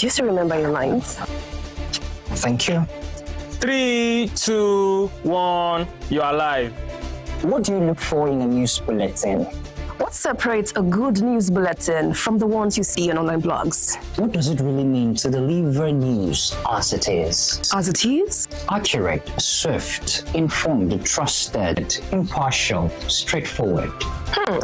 Do you still remember your lines? Thank you. 3, 2, 1, you're alive. What do you look for in a news bulletin? What separates a good news bulletin from the ones you see on online blogs? What does it really mean to deliver news as it is? As it is? Accurate, swift, informed, trusted, impartial, straightforward.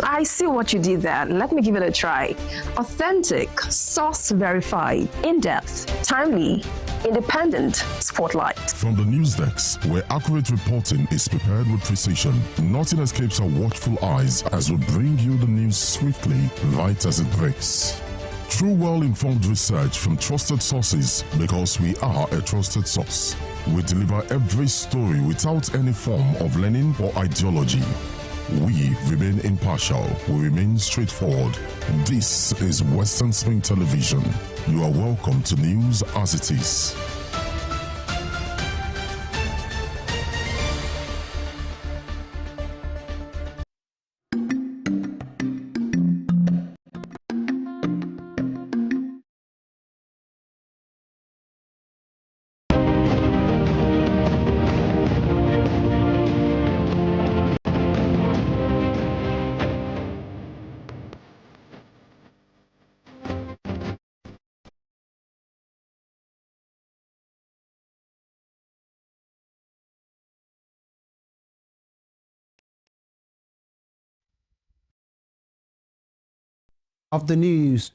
I see what you did there. Let me give it a try. Authentic, source verified, in-depth, timely, independent spotlight. From the news desk, where accurate reporting is prepared with precision, nothing escapes our watchful eyes as we bring you the news swiftly, right as it breaks. True, well-informed research from trusted sources, because we are a trusted source. We deliver every story without any form of leaning or ideology. We remain impartial. We remain straightforward. This is Western Spring Television. You are welcome to News as it is. Of the news,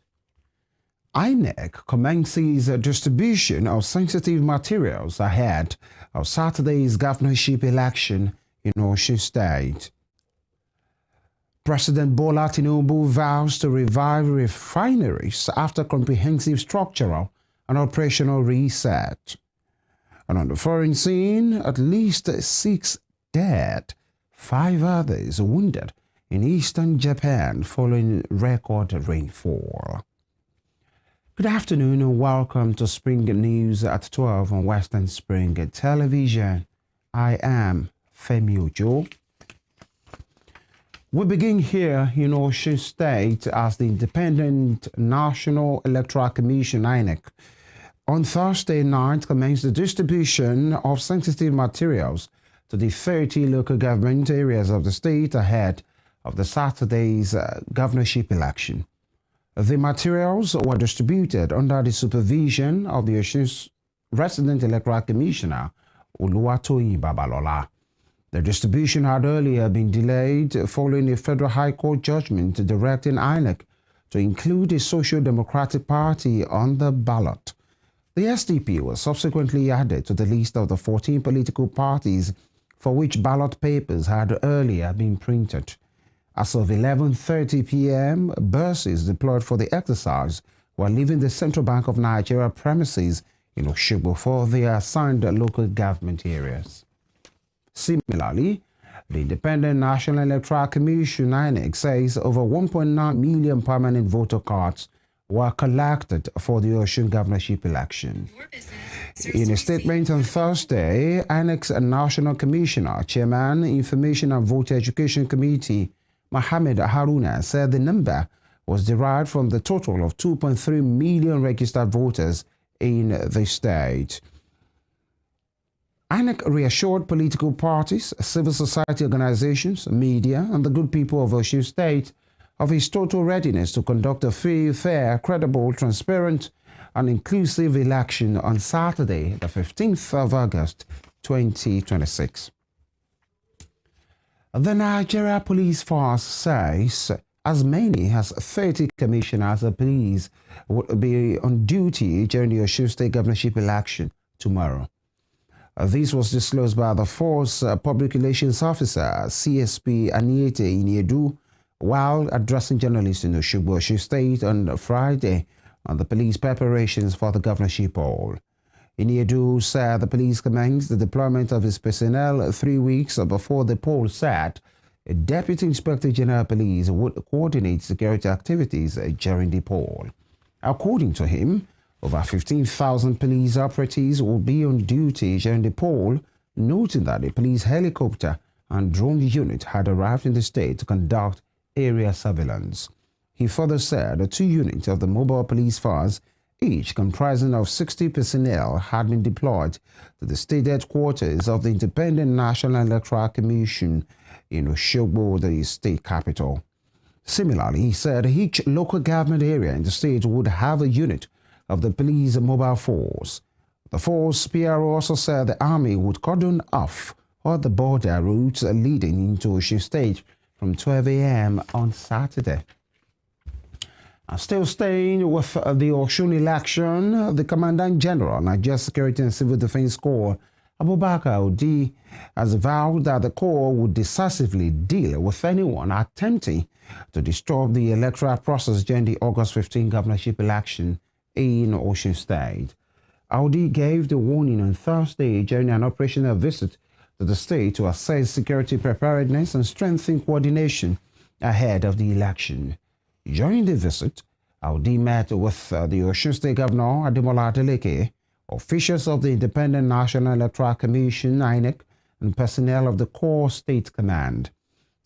Inec commences a distribution of sensitive materials ahead of Saturday's governorship election in Osun State. President Bola Tinubu vows to revive refineries after comprehensive structural and operational reset. And on the foreign scene, at least 6 dead, 5 others wounded in eastern Japan following record rainfall. Good afternoon and welcome to Spring News at 12 on Western Spring Television. I am Femi Ojo. We begin here in Osun State as the Independent National Electoral Commission (Inec) on Thursday night commenced the distribution of sensitive materials to the 30 local government areas of the state ahead of the Saturday's governorship election. The materials were distributed under the supervision of the Osun Resident Electoral Commissioner, Oluwatoyin Babalola. The distribution had earlier been delayed following a federal high court judgment directing Inec to include a Social Democratic Party on the ballot. The SDP was subsequently added to the list of the 14 political parties for which ballot papers had earlier been printed. As of 11:30 p.m., buses deployed for the exercise were leaving the Central Bank of Nigeria premises in Osogbo for their assigned local government areas. Similarly, the Independent National Electoral Commission (INEC) says over 1.9 million permanent voter cards were collected for the Osun governorship election. In a statement on Thursday, INEC's National Commissioner, Chairman, Information and Voter Education Committee, Mohammed Haruna, said the number was derived from the total of 2.3 million registered voters in the state. INEC reassured political parties, civil society organizations, media, and the good people of Osun State of its total readiness to conduct a free, fair, credible, transparent, and inclusive election on Saturday, the 15th of August, 2026. The Nigeria Police Force says as many as 30 commissioners of police will be on duty during the Osun State governorship election tomorrow. This was disclosed by the force public relations officer, CSP Aniete Iniedu, while addressing journalists in Osogbo, Osun State on Friday on the police preparations for the governorship poll. Iniedu said the police commenced the deployment of its personnel 3 weeks before the poll said a Deputy Inspector General of Police would coordinate security activities during the poll. According to him, over 15,000 police operatives will be on duty during the poll, noting that a police helicopter and drone unit had arrived in the state to conduct area surveillance. He further said the 2 units of the mobile police force, each comprising of 60 personnel, had been deployed to the state headquarters of the Independent National Electoral Commission in Osogbo, the state capital. Similarly, he said each local government area in the state would have a unit of the police mobile force. The force PRO also said the army would cordon off all the border routes leading into Osun State from 12 a.m. on Saturday. And still staying with the Osun election, the Commandant General, Nigeria Security and Civil Defense Corps, Abubakar Odi, has vowed that the Corps would decisively deal with anyone attempting to disturb the electoral process during the August 15 governorship election in Osun State. Audi gave the warning on Thursday during an operational visit to the state to assess security preparedness and strengthen coordination ahead of the election. During the visit, Audi met with the Osun State Governor Ademola Adeleke, officials of the Independent National Electoral Commission (Inec), and personnel of the Core State Command.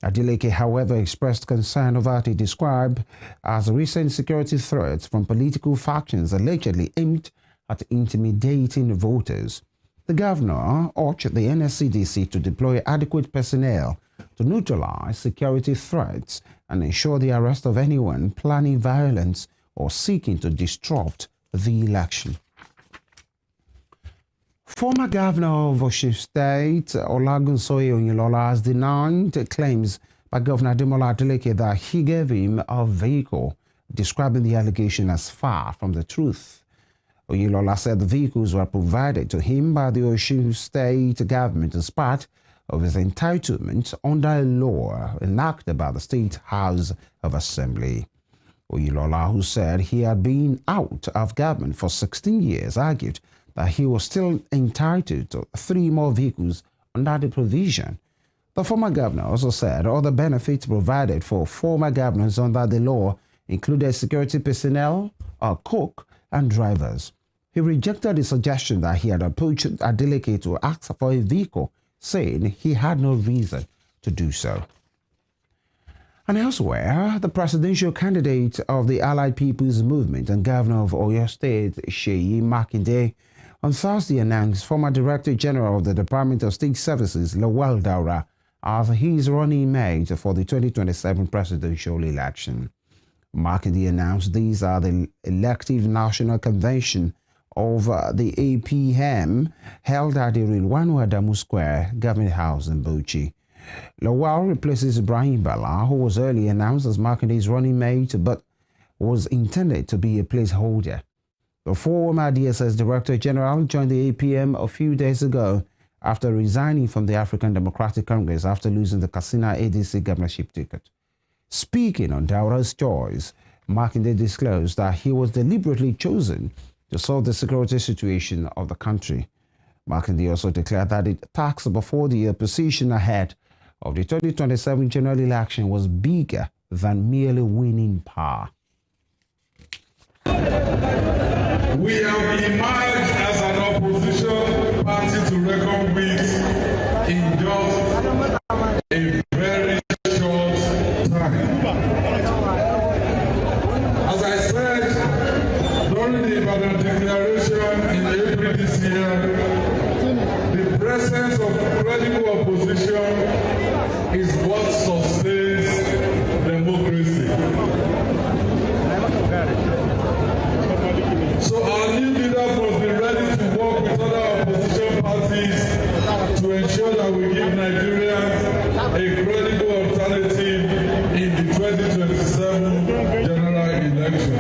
Adeleke, however, expressed concern over what he described as recent security threats from political factions allegedly aimed at intimidating voters. The governor urged the NSCDC to deploy adequate personnel to neutralize security threats and ensure the arrest of anyone planning violence or seeking to disrupt the election. Former Governor of Osun State, Olagunsoye Oyinlola, has denied claims by Governor Ademola Adeleke that he gave him a vehicle, describing the allegation as far from the truth. Oyinlola said the vehicles were provided to him by the Osun State government as part of his entitlement under a law enacted by the State House of Assembly. Oyinlola, who said he had been out of government for 16 years, argued that he was still entitled to 3 more vehicles under the provision. The former governor also said other benefits provided for former governors under the law included security personnel, a cook, and drivers. He rejected the suggestion that he had approached Adeleke to ask for a vehicle, saying he had no reason to do so. And elsewhere, the presidential candidate of the Allied People's Movement and governor of Oyo State, Seyi Makinde, on Thursday announced former Director General of the Department of State Services, Lawal Daura, as his running mate for the 2027 presidential election. Makinde announced these are the elective national convention of the APM held at the Rilwanu Adamu Square, Government House in Bauchi. Lawal replaces Ibrahim Bala, who was earlier announced as Makinde's running mate but was intended to be a placeholder. The former DSS Director General joined the APM a few days ago after resigning from the African Democratic Congress after losing the Katsina ADC governorship ticket. Speaking on Daura's choice, Makinde disclosed that he was deliberately chosen to solve the security situation of the country. Makinde also declared that the task before the opposition ahead of the 2027 general election was bigger than merely winning power. We have emerged as an opposition party to reckon with in just a very short time. As I said during the Ibadan Declaration in April this year, the presence of credible opposition is what sustains democracy. So our new leaders must be ready to work with other opposition parties to ensure that we give Nigerians a credible alternative in the 2027 general election.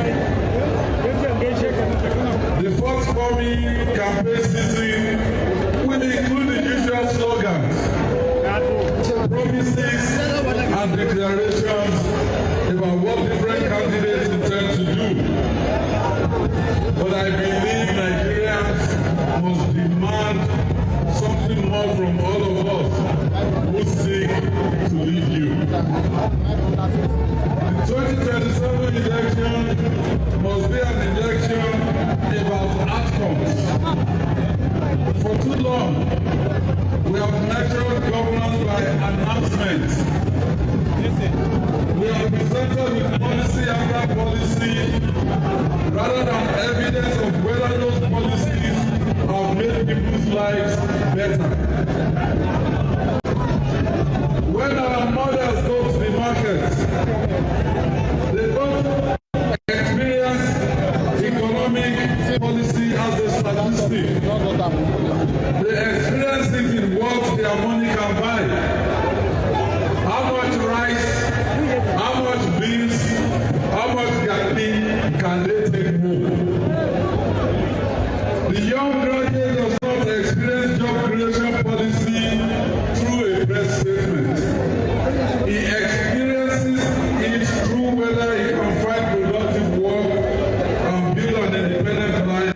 The forthcoming campaign season will include the usual slogans, promises, and declarations about what different candidates intend to do. But I believe Nigerians must demand something more from all of us who seek to lead you. The 2027 election must be an election about outcomes. For too long, we have measured governance by announcements. We are presented with policy after policy rather than evidence of whether those policies have made people's lives better. When our mothers go to the market, they don't experience economic policy as a statistic. They experience it in what their money can buy. How much rice, how much beans, how much garlic can they take home? The young graduate does not experience job creation policy through a press statement. He experiences it through whether he can find productive work and build an independent life.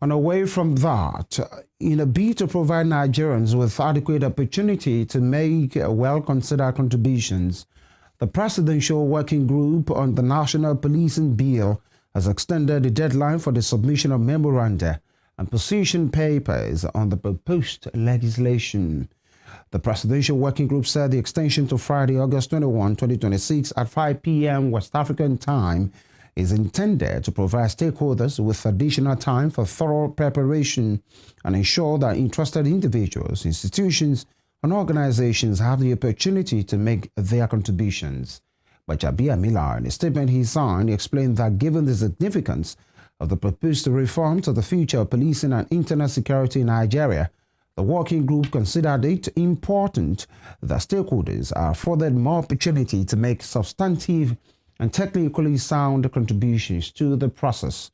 And away from that, in a bid to provide Nigerians with adequate opportunity to make well-considered contributions, the Presidential Working Group on the National Policing Bill has extended the deadline for the submission of memoranda and position papers on the proposed legislation. The Presidential Working Group said the extension to Friday, August 21, 2026 at 5 p.m. West African time is intended to provide stakeholders with additional time for thorough preparation and ensure that interested individuals, institutions, and organizations have the opportunity to make their contributions. But Jabir Miller, in a statement he signed, explained that given the significance of the proposed reform to the future of policing and internal security in Nigeria, the working group considered it important that stakeholders are afforded more opportunity to make substantive and technically sound contributions to the process.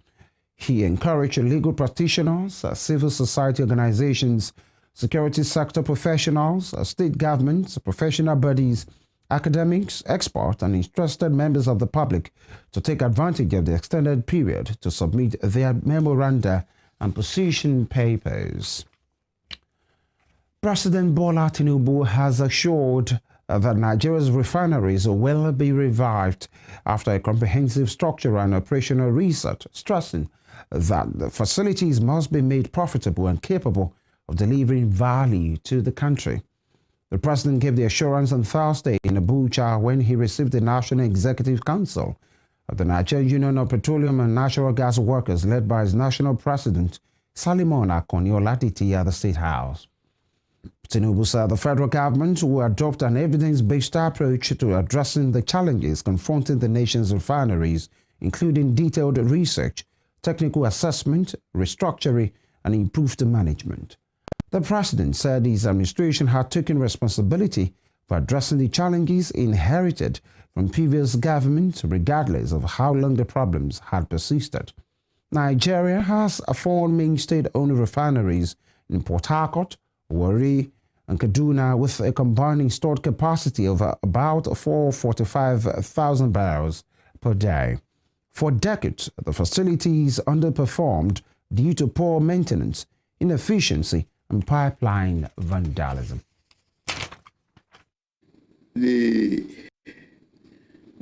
He encouraged legal practitioners, civil society organizations, security sector professionals, state governments, professional bodies, academics, experts, and interested members of the public to take advantage of the extended period to submit their memoranda and position papers. President Bola Tinubu has assured that Nigeria's refineries will be revived after a comprehensive structural and operational research, stressing that the facilities must be made profitable and capable of delivering value to the country. The president gave the assurance on Thursday in Abuja when he received the National Executive Council of the Nigerian Union of Petroleum and Natural Gas Workers, led by its national president, Salimon Akoni-Olatiti, at the State House. Tinubu said the federal government will adopt an evidence-based approach to addressing the challenges confronting the nation's refineries, including detailed research, technical assessment, restructuring, and improved management. The president said his administration had taken responsibility for addressing the challenges inherited from previous governments, regardless of how long the problems had persisted. Nigeria has 4 main state-owned refineries in Port Harcourt, Warri, and Kaduna, with a combined installed capacity of about 445,000 barrels per day. For decades, the facilities underperformed due to poor maintenance, inefficiency, and pipeline vandalism. The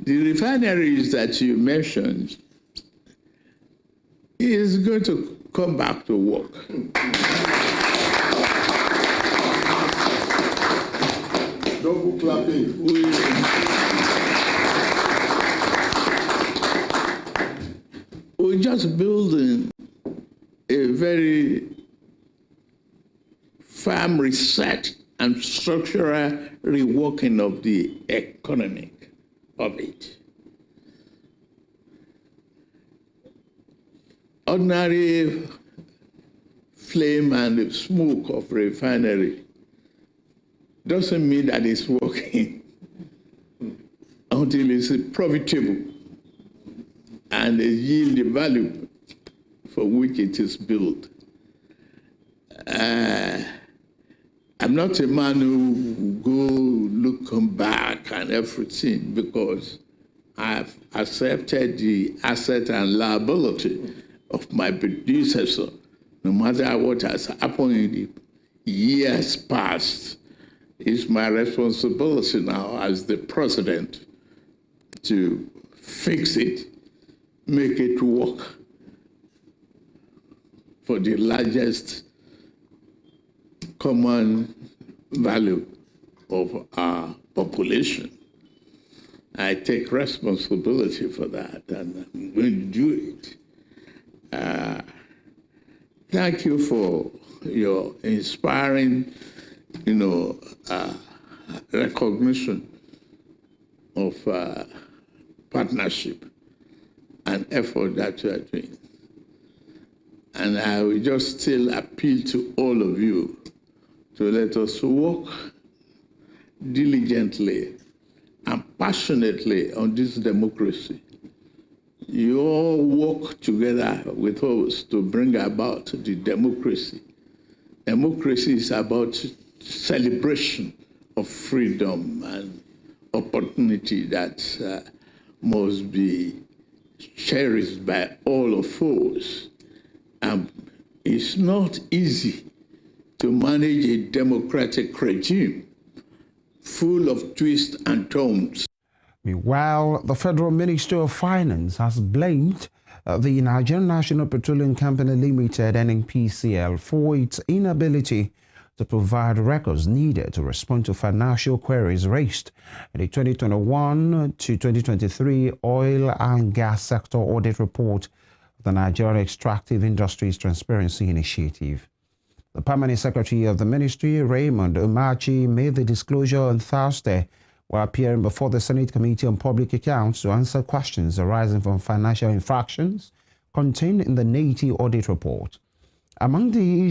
refineries that you mentioned is going to come back to work. Double clapping. We're just building a very firm reset and structural reworking of the economy of it. Ordinary flame and smoke of refinery doesn't mean that it's working until it's profitable and it yields the value for which it is built. I'm not a man who go looking back and everything, because I've accepted the asset and liability of my predecessor, no matter what has happened in the years past. It's my responsibility now as the president to fix it, make it work for the largest common value of our population. I take responsibility for that, and I'm going to do it. Thank you for your inspiring, recognition of partnership and effort that you are doing. And I will just still appeal to all of you to let us work diligently and passionately on this democracy. You all work together with us to bring about the democracy. Democracy is about celebration of freedom and opportunity that must be cherished by all of us. It's not easy to manage a democratic regime full of twists and turns. Meanwhile, the Federal Ministry of Finance has blamed the Nigerian National Petroleum Company Limited, NNPCL, for its inability to provide records needed to respond to financial queries raised in the 2021 to 2023 oil and gas sector audit report of the Nigerian Extractive Industries Transparency Initiative. The Permanent Secretary of the Ministry, Raymond Umachi, made the disclosure on Thursday while appearing before the Senate Committee on Public Accounts to answer questions arising from financial infractions contained in the NATI audit report. Among the issues